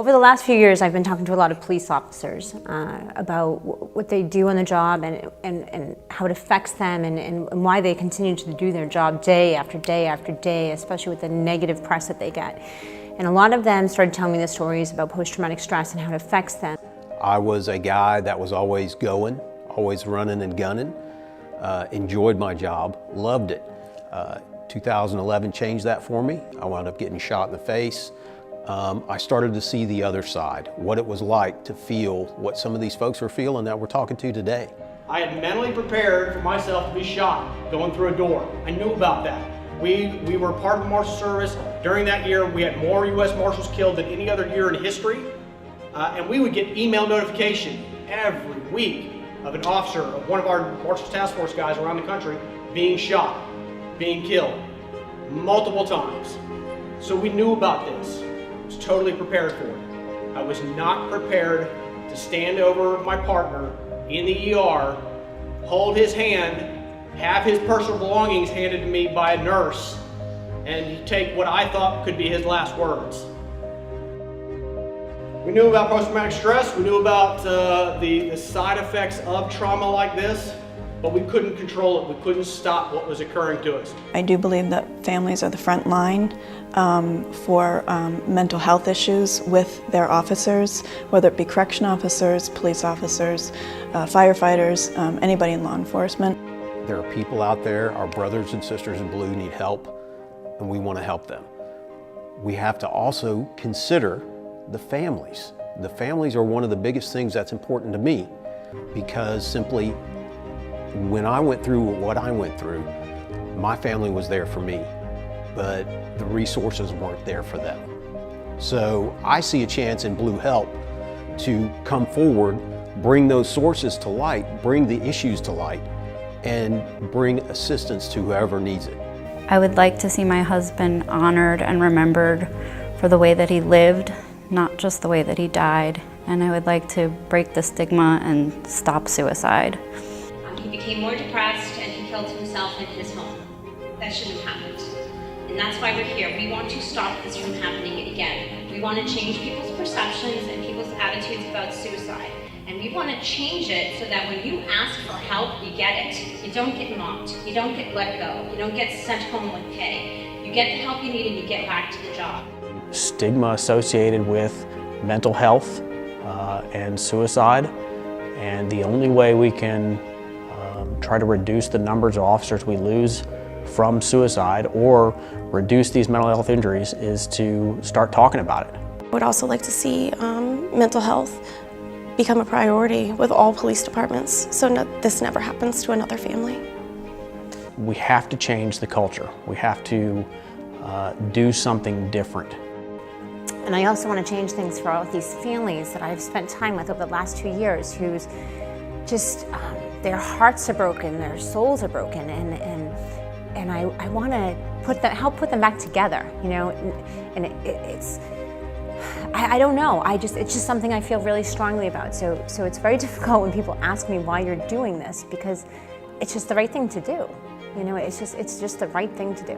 Over the last few years, I've been talking to a lot of police officers about what they do on the job and how it affects them and why they continue to do their job day after day after day, especially with the negative press that they get. And a lot of them started telling me the stories about post-traumatic stress and how it affects them. I was a guy that was always going, always running and gunning, enjoyed my job, loved it. 2011 changed that for me. I wound up getting shot in the face. I started to see the other side, what it was like to feel what some of these folks are feeling that we're talking to today. I had mentally prepared for myself to be shot going through a door. I knew about that. We were part of the Marshal Service. During that year, we had more U.S. Marshals killed than any other year in history. And we would get email notification every week of an officer, of one of our Marshals Task Force guys around the country being shot, being killed, multiple times. So we knew about this. I was totally prepared for it. I was not prepared to stand over my partner in the ER, hold his hand, have his personal belongings handed to me by a nurse, and take what I thought could be his last words. We knew about post-traumatic stress, we knew about the side effects of trauma like this, but we couldn't control it, we couldn't stop what was occurring to us. I do believe that families are the front line for mental health issues with their officers, whether it be correction officers, police officers, firefighters, anybody in law enforcement. There are people out there, our brothers and sisters in blue need help, and we want to help them. We have to also consider the families. The families are one of the biggest things that's important to me, because simply when I went through what I went through, my family was there for me, but the resources weren't there for them. So I see a chance in Blue Help to come forward, bring those sources to light, bring the issues to light, and bring assistance to whoever needs it. I would like to see my husband honored and remembered for the way that he lived, not just the way that he died. And I would like to break the stigma and stop suicide. He became more depressed and he killed himself in his home. That shouldn't have happened. And that's why we're here. We want to stop this from happening again. We want to change people's perceptions and people's attitudes about suicide. And we want to change it so that when you ask for help, you get it. You don't get mocked. You don't get let go. You don't get sent home with pay. You get the help you need and you get back to the job. Stigma associated with mental health and suicide, and the only way we can try to reduce the numbers of officers we lose from suicide or reduce these mental health injuries is to start talking about it. I would also like to see mental health become a priority with all police departments so this never happens to another family. We have to change the culture. We have to do something different. And I also want to change things for all of these families that I've spent time with over the last 2 years who's just, their hearts are broken, their souls are broken, and I want to help put them back together, you know, and I don't know, it's just something I feel really strongly about. So it's very difficult when people ask me why you're doing this, because it's just the right thing to do. You know, it's just the right thing to do.